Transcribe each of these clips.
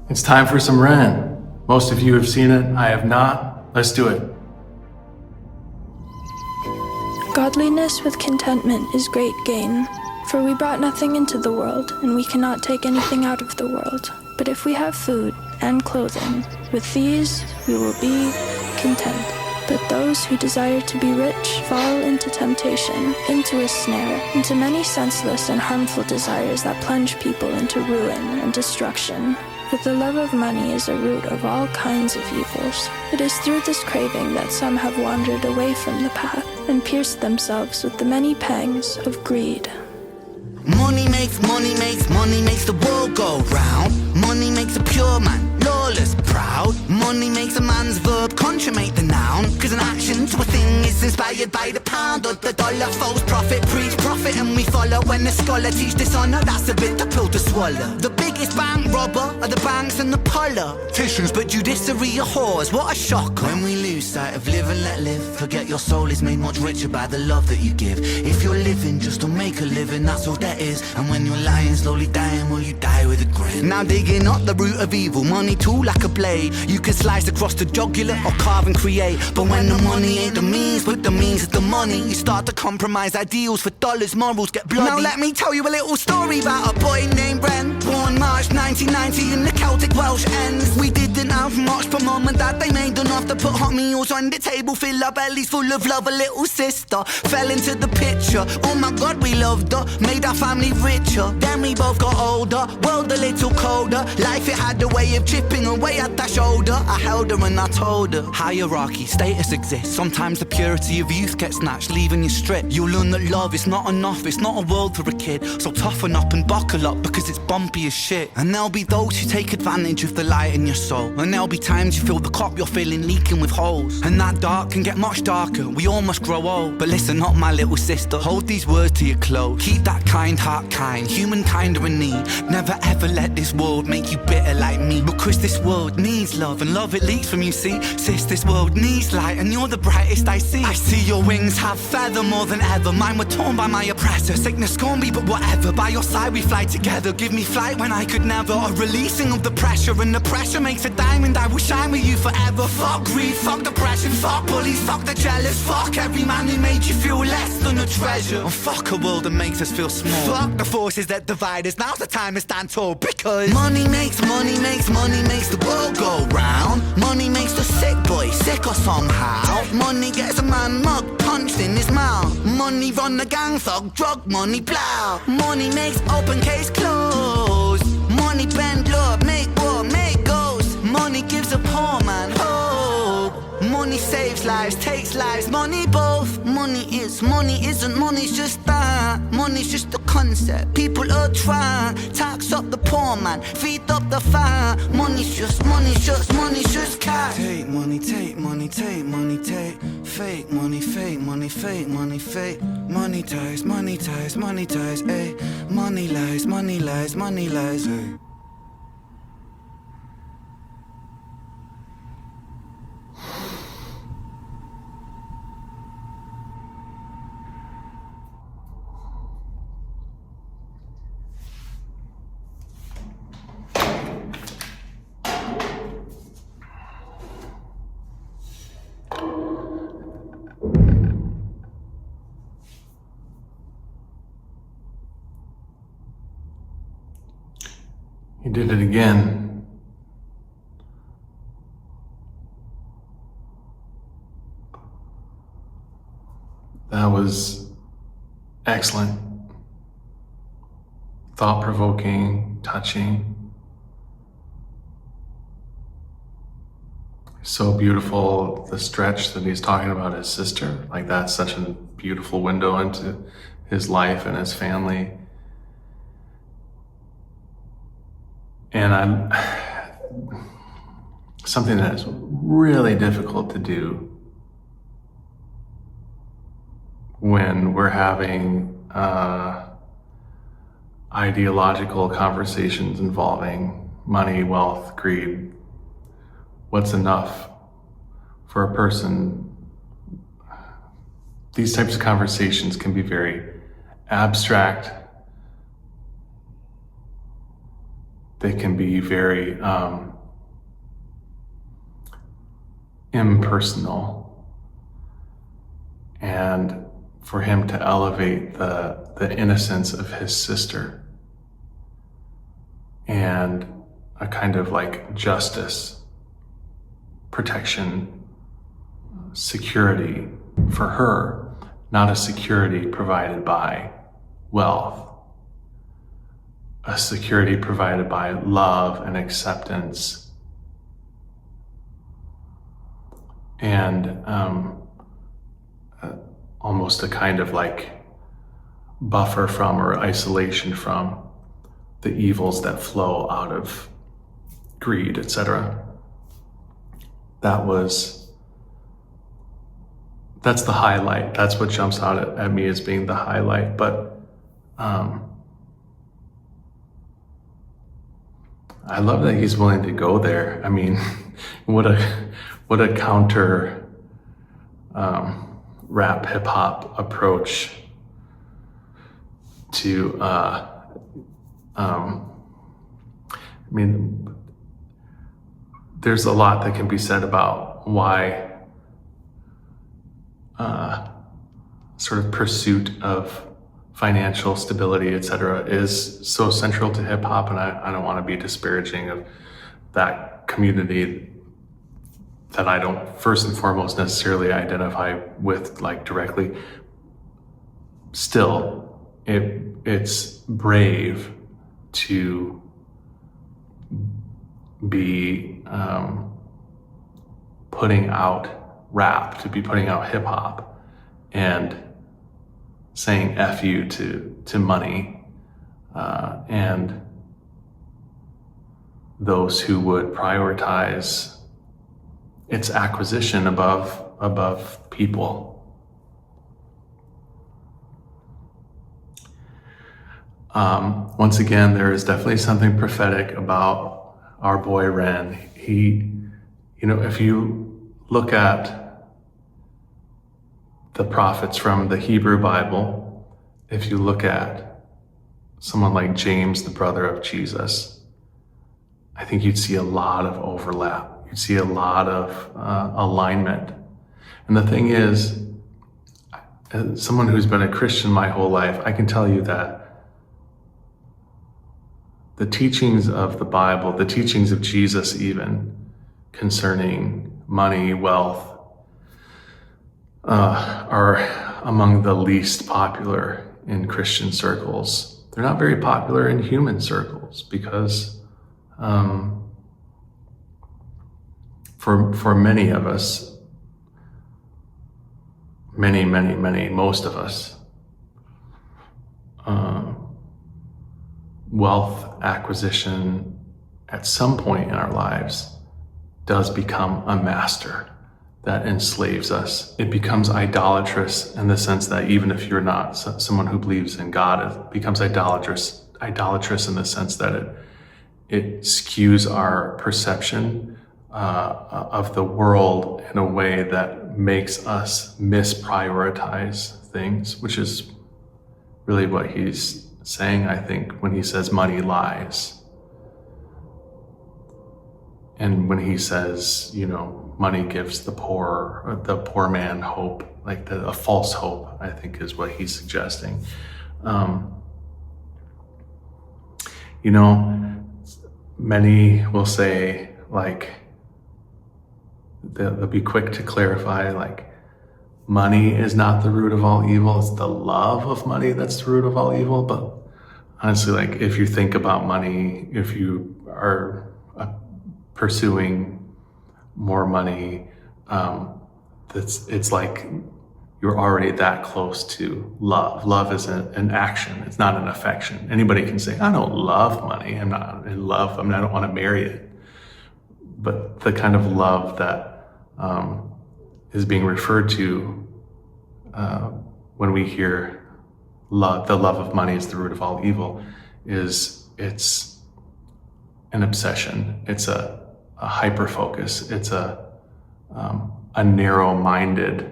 It's time for some MARiAN. Most of you have seen it, I have not. Let's do it. Godliness with contentment is great gain. For we brought nothing into the world, and we cannot take anything out of the world. But if we have food and clothing, with these we will be content. But those who desire to be rich fall into temptation, into a snare, into many senseless and harmful desires that plunge people into ruin and destruction. For the love of money is a root of all kinds of evils. It is through this craving that some have wandered away from the path and pierced themselves with the many pangs of greed. Money makes the world go round. Money makes a pure man lawless, proud. Money makes a man's verb consummate the noun. Cause an action to a thing is inspired by the pound or the dollar. False prophet, preach profit and we follow. When the scholar teach dishonor, that's a bitter pill to swallow. The biggest bank robber are the banks and the politicians, but judiciary are whores, what a shock. When we lose sight of live and let live, forget your soul is made much richer by the love that you give. If you're living just to make a living, that's all that is. And when you're lying, slowly dying, well you die with a grin. Now digging up the root of evil, money too like a blade. You can slice across the jugular or carve and create. But when the money ain't the means, but the means is the money, you start to compromise ideals for dollars, morals get bloody. Now let me tell you a little story about a boy named Bren. Born March 1990 in the Celtic Welsh ends. We didn't have much, but mum and dad they made enough to put hot meals on the table, fill our bellies full of love. A little sister fell into the picture. Oh my God, we loved her, made our family richer. Then we both got older, world a little colder. Life it had a way of chipping away at that shoulder. I held her and I told her, hierarchy, status exists. Sometimes the purity of youth gets snatched, leaving you stripped. You'll learn that love is not enough, it's not a world for a kid. So toughen up and buckle up because it's bumpy as shit. And there'll be those who take advantage of the light in your soul. And there'll be times you feel the cup you're filling leaking with holes. And that dark can get much darker, we all must grow old. But listen up my little sister, hold these words to your close. Keep that kind heart kind, humankind are in need. Never ever let this world make you bitter like me. Because this world needs love and love it leaks from you, see. Sis, this world needs light and you're the brightest I see. I see your wings have feather more than ever. Mine were torn by my oppressor. Sickness scorn me, but whatever. By your side we fly together. Give me flight when I could never. A releasing of the pressure, and the pressure makes a diamond. I will shine with you forever. Fuck greed, fuck depression, fuck bullies, fuck the jealous. Fuck every man who made you feel less than a treasure. And fuck a world that makes us feel small. Fuck the forces that divide us. Now's the time to stand tall. Because money makes the world go round. Money makes the sick boy sicker somehow. Money gets a man mug punched in his mouth. Money run the gang thug, drug money plow. Money makes open case close. Money bend law, make war, make goals. Money gives a poor man hope. Money saves lives, takes lives, money both. Money isn't, money's just that. Money's just a concept, people are trying. Tax up the poor man, feed up the fire. Money's just cash. Take money, take money, take money, take. Fake money, fake money, fake money, fake. Money ties, money ties, money ties, ayy. Money lies, money lies, money lies, ayy. He did it again. That was excellent. Thought-provoking, touching. So beautiful, the stretch that he's talking about his sister. Like that's such a beautiful window into his life and his family. And something that is really difficult to do when we're having ideological conversations involving money, wealth, greed. What's enough for a person? These types of conversations can be very abstract. they can be very impersonal. And for him to elevate the innocence of his sister and a kind of like justice, protection, security for her, not a security provided by wealth, a security provided by love and acceptance, and almost a kind of like buffer from or isolation from the evils that flow out of greed, etc. That's the highlight. That's what jumps out at me as being the highlight. But I love that he's willing to go there. I mean, what a counter rap hip hop approach to I mean, there's a lot that can be said about why sort of pursuit of financial stability, etc., is so central to hip hop, and I don't want to be disparaging of that community that I don't first and foremost necessarily identify with like directly. Still, it's brave to be putting out rap, to be putting out hip hop and saying F you to money and those who would prioritize its acquisition above people. Once again, there is definitely something prophetic about our boy Ren. He, if you look at the prophets from the Hebrew Bible, if you look at someone like James, the brother of Jesus, I think you'd see a lot of overlap. You'd see a lot of alignment. And the thing is, as someone who's been a Christian my whole life, I can tell you that the teachings of the Bible, the teachings of Jesus even, concerning money, wealth, are among the least popular in Christian circles. They're not very popular in human circles because for many of us, most of us, wealth acquisition at some point in our lives does become a master that enslaves us. It becomes idolatrous in the sense that even if you're not someone who believes in God, it becomes idolatrous in the sense that it skews our perception of the world in a way that makes us misprioritize things, which is really what he's saying, I think, when he says money lies. And when he says, money gives the poor man hope, like a false hope, I think is what he's suggesting. Many will say, like, they'll be quick to clarify, like, money is not the root of all evil, it's the love of money that's the root of all evil. But honestly, like, if you think about money, if you are pursuing more money, it's like you're already that close to love. Love is an action, it's not an affection. Anybody can say, I don't love money, I'm not in love, I don't want to marry it. But the kind of love that is being referred to when we hear love, the love of money is the root of all evil, it's an obsession, it's a hyper focus, it's a narrow-minded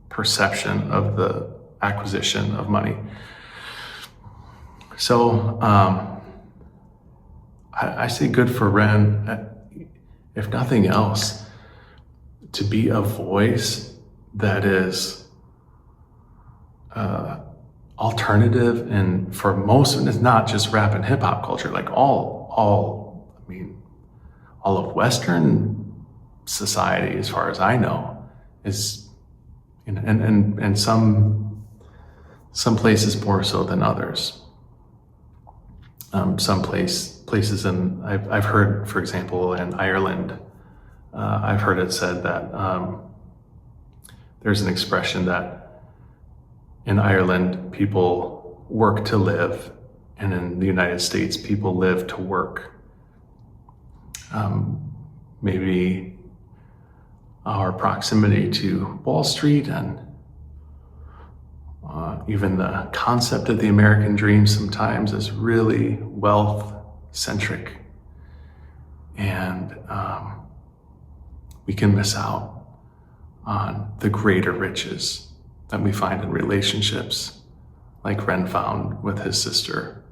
perception of the acquisition of money. So I say good for Ren, if nothing else, to be a voice that is alternative, and for most, and it's not just rap and hip hop culture, like all of Western society, as far as I know, is, and some places more so than others. Some places in, I've heard, for example, in Ireland, I've heard it said that there's an expression that in Ireland people work to live, and in the United States people live to work. Maybe our proximity to Wall Street and even the concept of the American dream sometimes is really wealth-centric, and we can miss out on the greater riches that we find in relationships like Ren found with his sister.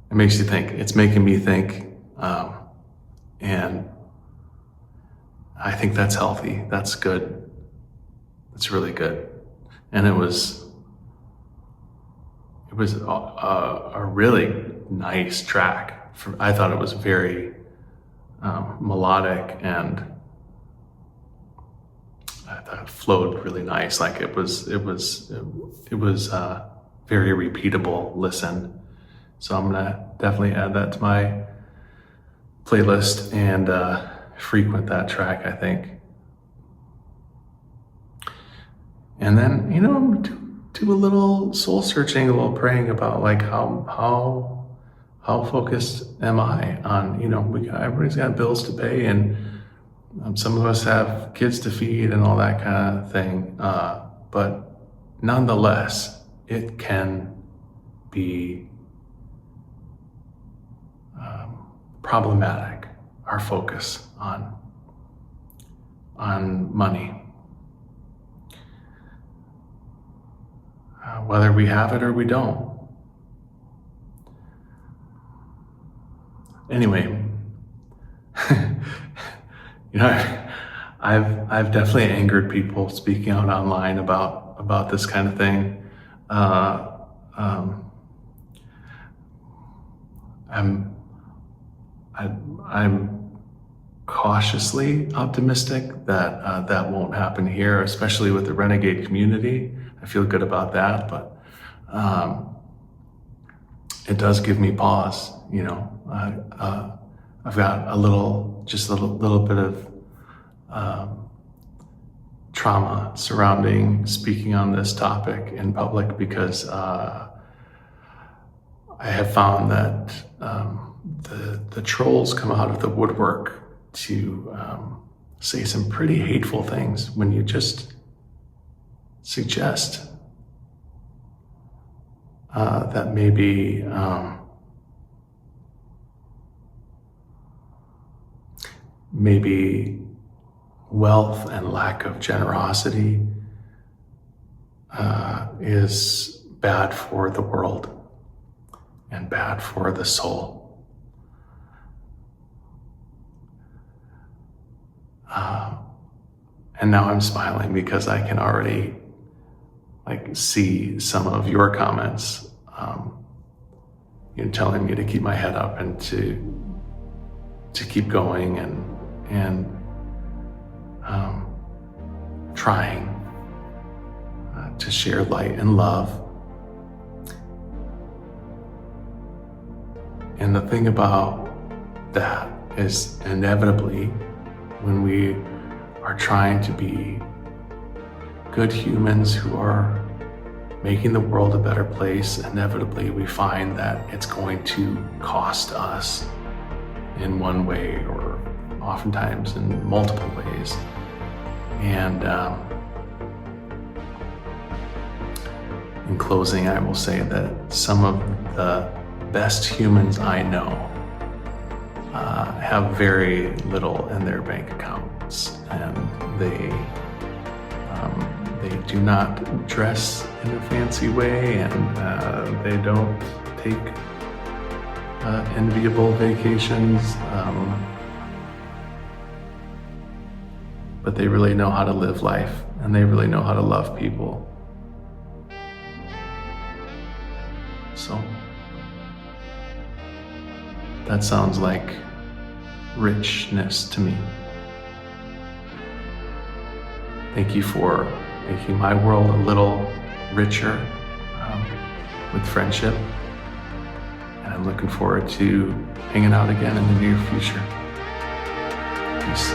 It makes you think. It's making me think, and I think that's healthy. That's good. That's really good. And it was a really nice track. I thought it was very melodic, and I thought it flowed really nice. Like it was very repeatable listen. So I'm gonna definitely add that to my playlist and frequent that track, I think. And then, do a little soul searching, a little praying about like how focused am I on, everybody's got bills to pay, and some of us have kids to feed and all that kind of thing. But nonetheless, it can be problematic, our focus on money. Whether we have it or we don't. Anyway, I've definitely angered people speaking out online about this kind of thing. I'm cautiously optimistic that that won't happen here, especially with the renegade community. I feel good about that, but it does give me pause. I've got a little bit of trauma surrounding speaking on this topic in public, because I have found that the trolls come out of the woodwork to say some pretty hateful things when you just suggest that maybe wealth and lack of generosity is bad for the world and bad for the soul. And now I'm smiling because I can already see some of your comments, telling me to keep my head up and to keep going and trying to share light and love. And the thing about that is, inevitably, when we are trying to be good humans who are making the world a better place, inevitably we find that it's going to cost us in one way, or oftentimes in multiple ways. And in closing, I will say that some of the best humans I know have very little in their bank accounts, and they do not dress in a fancy way, and they don't take enviable vacations, but they really know how to live life, and they really know how to love people. So that sounds like richness to me. Thank you for making my world a little richer with friendship. And I'm looking forward to hanging out again in the near future. Peace.